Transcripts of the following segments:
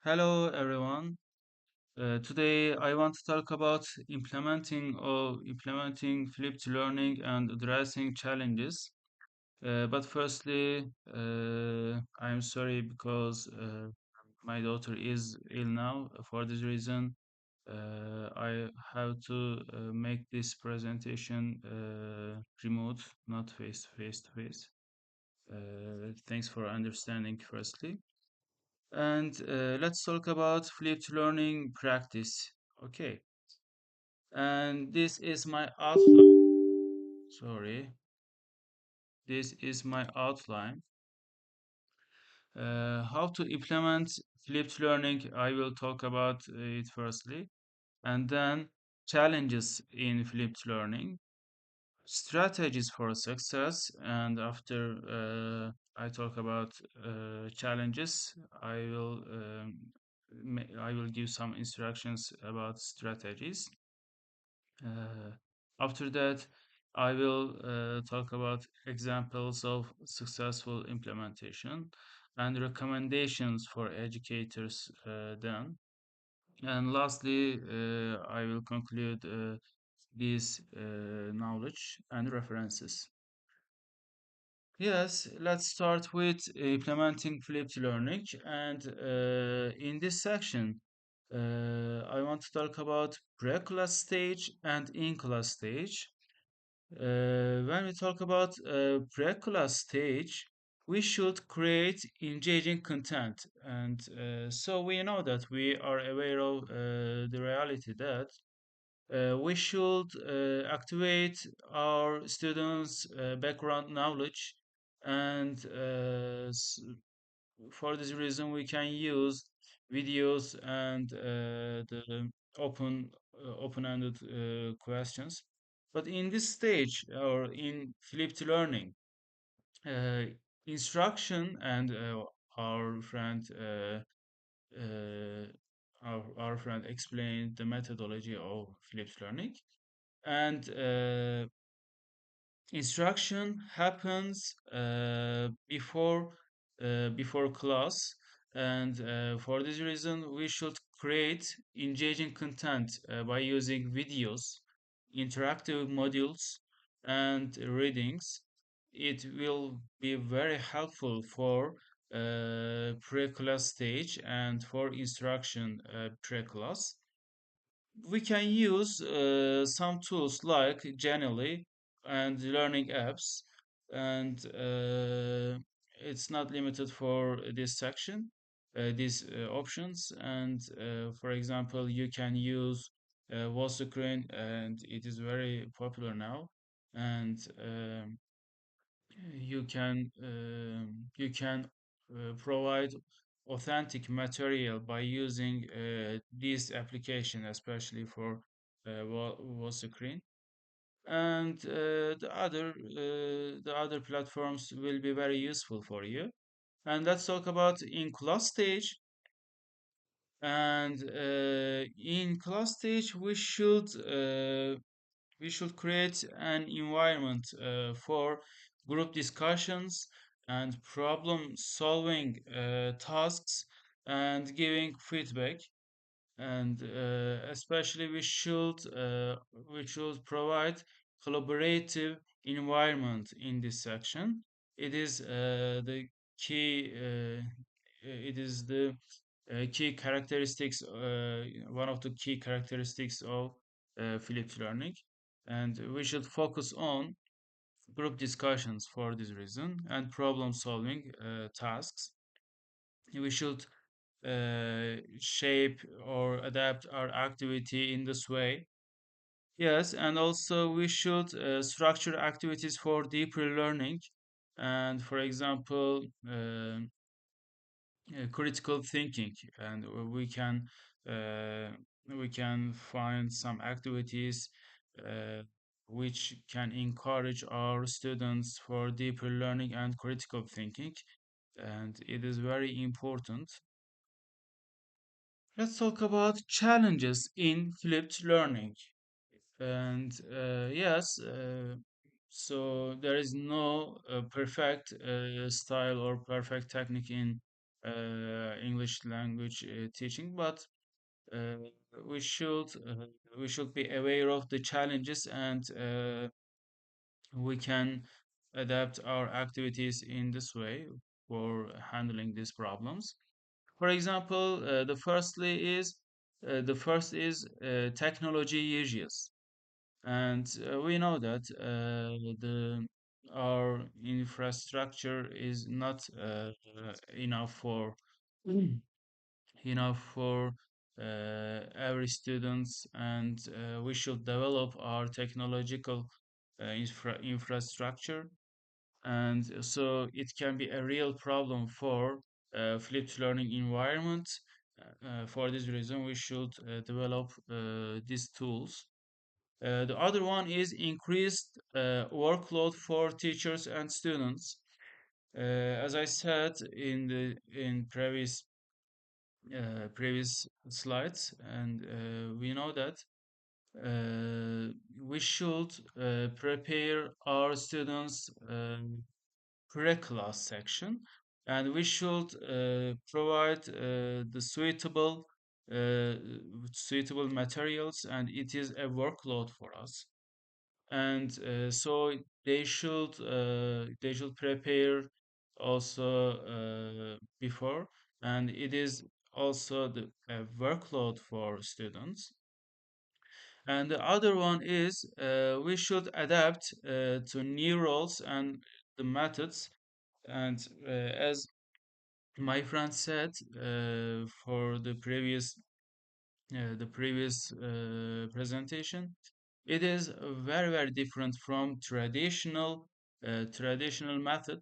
Hello everyone. Today I want to talk about implementing flipped learning and addressing challenges. But firstly, I'm sorry because my daughter is ill now. For this reason, I have to make this presentation remote, not face to face. Thanks for understanding firstly. And let's talk about flipped learning practice. Okay. And this is my outline. Sorry. This is my outline. How to implement flipped learning. I will talk about it firstly. And then challenges in flipped learning, strategies for success. And after I talk about challenges, I will give some instructions about strategies. After that, I will talk about examples of successful implementation and recommendations for educators then. And lastly, I will conclude this knowledge and references. Yes, let's start with implementing flipped learning. And in this section, I want to talk about pre-class stage and in-class stage. When we talk about pre-class stage, we should create engaging content. And so we know that we are aware of the reality that we should activate our students' background knowledge, and for this reason, we can use videos and the open-ended questions. But in this stage, or in flipped learning, uh, instruction and our friend uh, uh, our friend explained the methodology of flipped learning, and instruction happens before class, and for this reason we should create engaging content by using videos, interactive modules, and readings. It will be very helpful for pre-class stage and for instruction pre-class. We can use some tools like Genially and learning apps, and it's not limited for this section, these options. And for example, you can use Screen, and it is very popular now. And you can provide authentic material by using this application, especially for Screen. And the other platforms will be very useful for you. And let's talk about in class stage. And in class stage, we should create an environment for group discussions and problem solving tasks and giving feedback. And especially we should provide collaborative environment in this section. It is the key it is the key characteristics one of the key characteristics of flipped learning. And we should focus on group discussions for this reason and problem solving tasks. We should shape or adapt our activity in this way. Yes, and also we should structure activities for deeper learning. And for example, critical thinking, and uh, we can find some activities uh, which can encourage our students for deeper learning and critical thinking, and it is very important. Let's talk about challenges in flipped learning. And yes, so there is no perfect style or perfect technique in English language teaching, but uh, we should uh, we should be aware of the challenges, and we can adapt our activities in this way for handling these problems. For example, the first is technology uses, and we know that the our infrastructure is not enough for enough for every students, and we should develop our technological infrastructure, and so it can be a real problem for flipped learning environment. For this reason, we should develop these tools. The other one is increased workload for teachers and students. As I said in the in previous slides, and we know that uh, we should prepare our students pre-class section, and we should provide the uh, suitable materials, and it is a workload for us. And so they should prepare also before, and it is also the workload for students. And the other one is we should adapt to new roles and the methods. And as my friend said, for the previous presentation, it is very different from traditional method,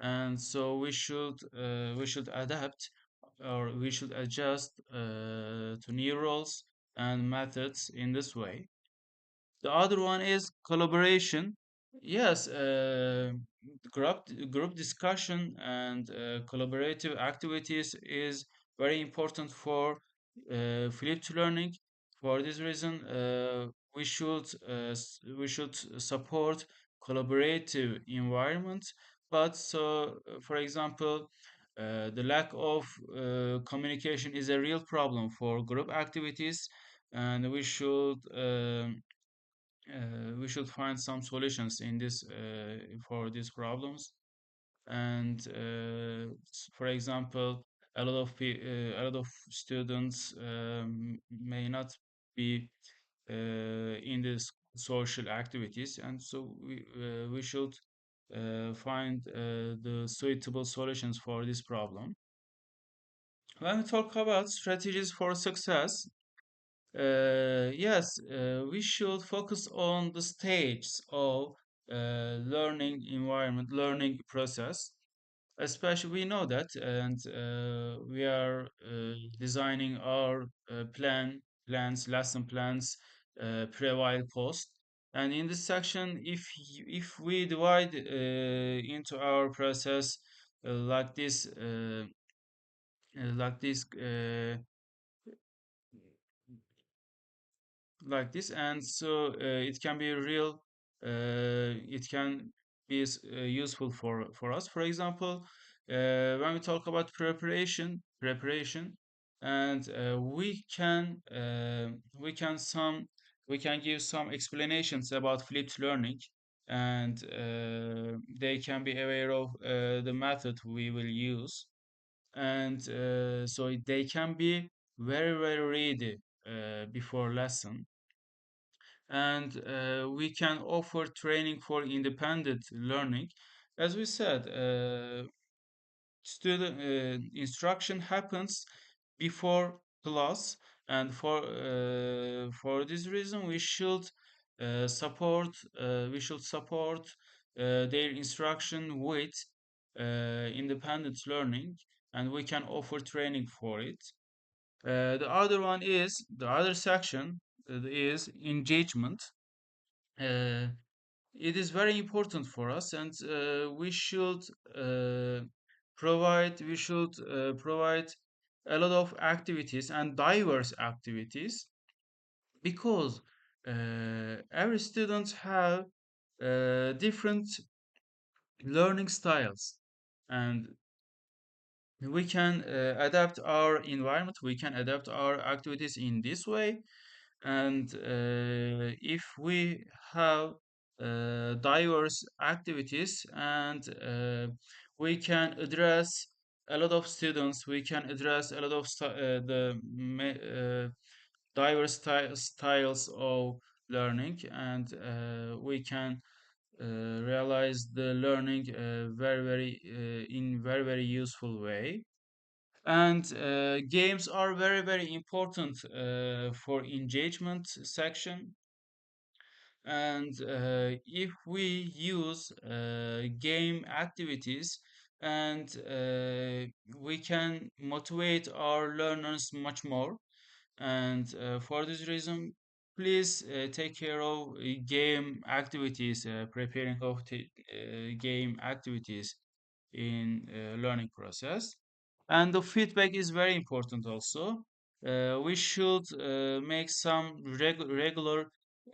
and so we should adapt, or we should adjust to new roles and methods in this way. The other one is collaboration. Yes, group discussion and collaborative activities is very important for flipped learning. For this reason, we should support collaborative environment. But so, for example, the lack of communication is a real problem for group activities, and we should find some solutions in this for these problems. And for example, a lot of students may not be in these social activities, and so we should find the suitable solutions for this problem. When we talk about strategies for success, yes, we should focus on the stages of learning environment, learning process. Especially, we know that, and we are designing our lesson plans, pre-while post. And in this section, if we divide into our process like this, like this. Like this, and so it can be real, it can be useful for us. For example, when we talk about preparation, and we can some we can give some explanations about flipped learning, and they can be aware of the method we will use, and so they can be very ready before lesson. And we can offer training for independent learning. As we said, student instruction happens before class, and for this reason we should support their instruction with independent learning, and we can offer training for it. The other section is engagement. Uh, it is very important for us, and uh, we should provide a lot of activities and diverse activities, because every student have different learning styles, and we can adapt our environment, we can adapt our activities in this way. And if we have diverse activities, and we can address a lot of students, we can address a lot of diverse styles of learning, and we can realize the learning in very useful way. And games are very important for engagement section. And if we use game activities, and we can motivate our learners much more. And for this reason, please take care of game activities, preparing of game activities in learning process. And the feedback is very important also. We should make some regular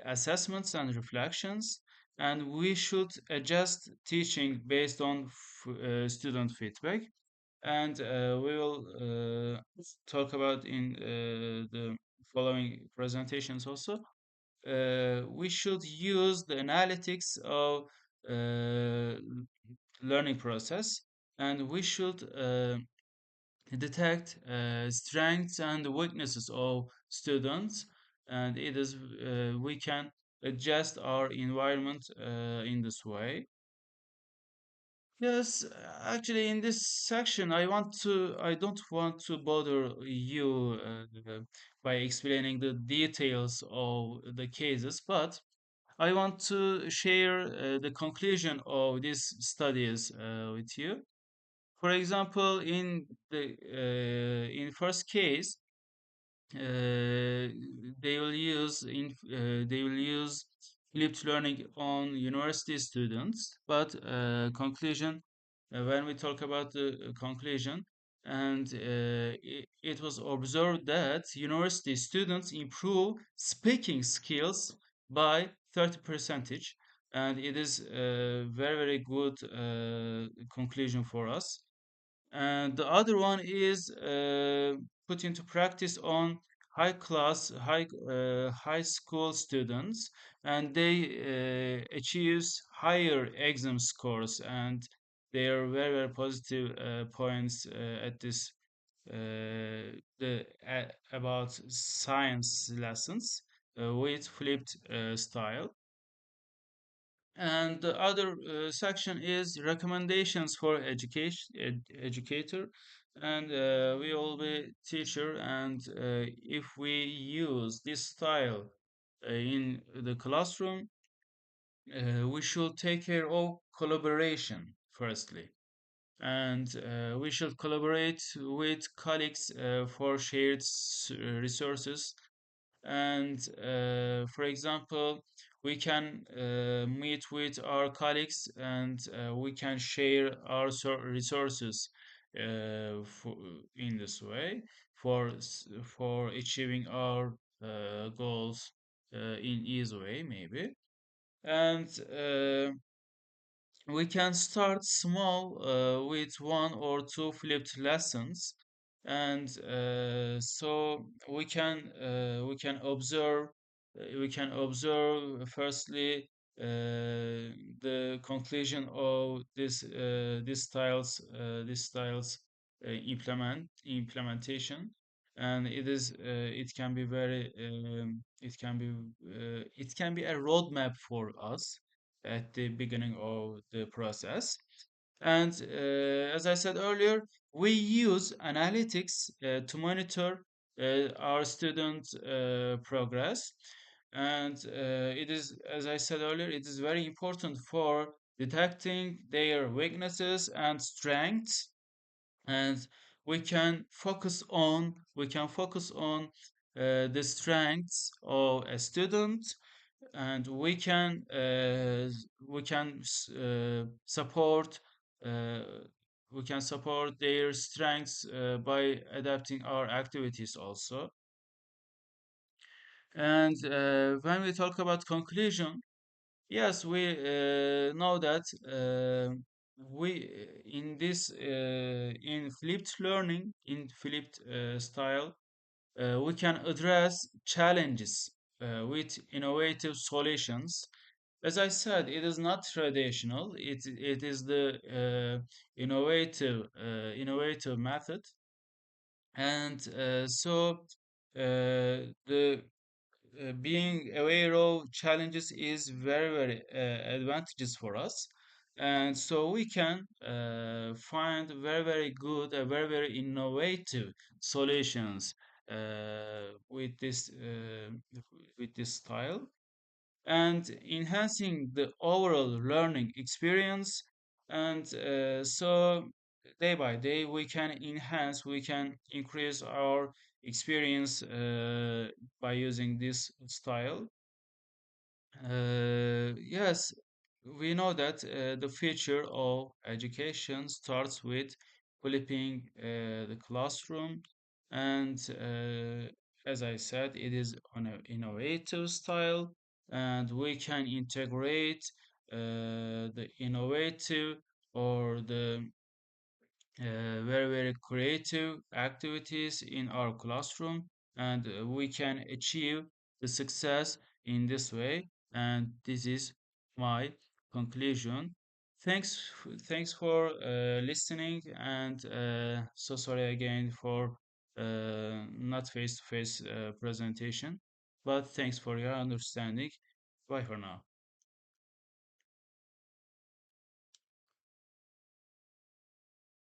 assessments and reflections, and we should adjust teaching based on student feedback. And we will talk about in the following presentations also. We should use the analytics of uh, learning process, and we should detect strengths and weaknesses of students. And it is we can adjust our environment in this way. Yes, actually, in this section, I don't want to bother you by explaining the details of the cases, but I want to share the conclusion of these studies with you. For example, in first case, they will use flipped learning on university students. But conclusion, when we talk about the conclusion, and it was observed that university students improve speaking skills by 30 percentage. And it is a very good conclusion for us. And the other one is put into practice on high school students, and they achieves higher exam scores, and they are very positive points at this about science lessons with flipped style. And the other section is recommendations for educator. And we all be teacher, and if we use this style in the classroom, we should take care of collaboration firstly. And we should collaborate with colleagues for shared resources. And for example, we can meet with our colleagues, and we can share our resources for, in this way, for achieving our goals in easy way maybe. And we can start small with one or two flipped lessons. And so we can observe, firstly the conclusion of this styles implementation. And it can be very it can be a roadmap for us at the beginning of the process. And as I said earlier, we use analytics to monitor our student progress. And it is, as I said earlier, it is very important for detecting their weaknesses and strengths. And we can focus on the strengths of a student. And we can support uh, their strengths by adapting our activities also. And when we talk about conclusion, yes, we know that we in this in flipped learning, in flipped style, we can address challenges with innovative solutions. As I said, it is not traditional. It is the innovative method, and the being aware of challenges is very advantageous for us, and so we can find very good, very innovative solutions with this style, and enhancing the overall learning experience. And day by day we can increase our experience by using this style. Yes, we know that the future of education starts with flipping the classroom, and as I said, it is on an innovative style, and we can integrate the innovative or the very creative activities in our classroom, and we can achieve the success in this way. And this is my conclusion. Thanks for listening, and so sorry again for not face-to-face presentation, but thanks for your understanding. Bye for now.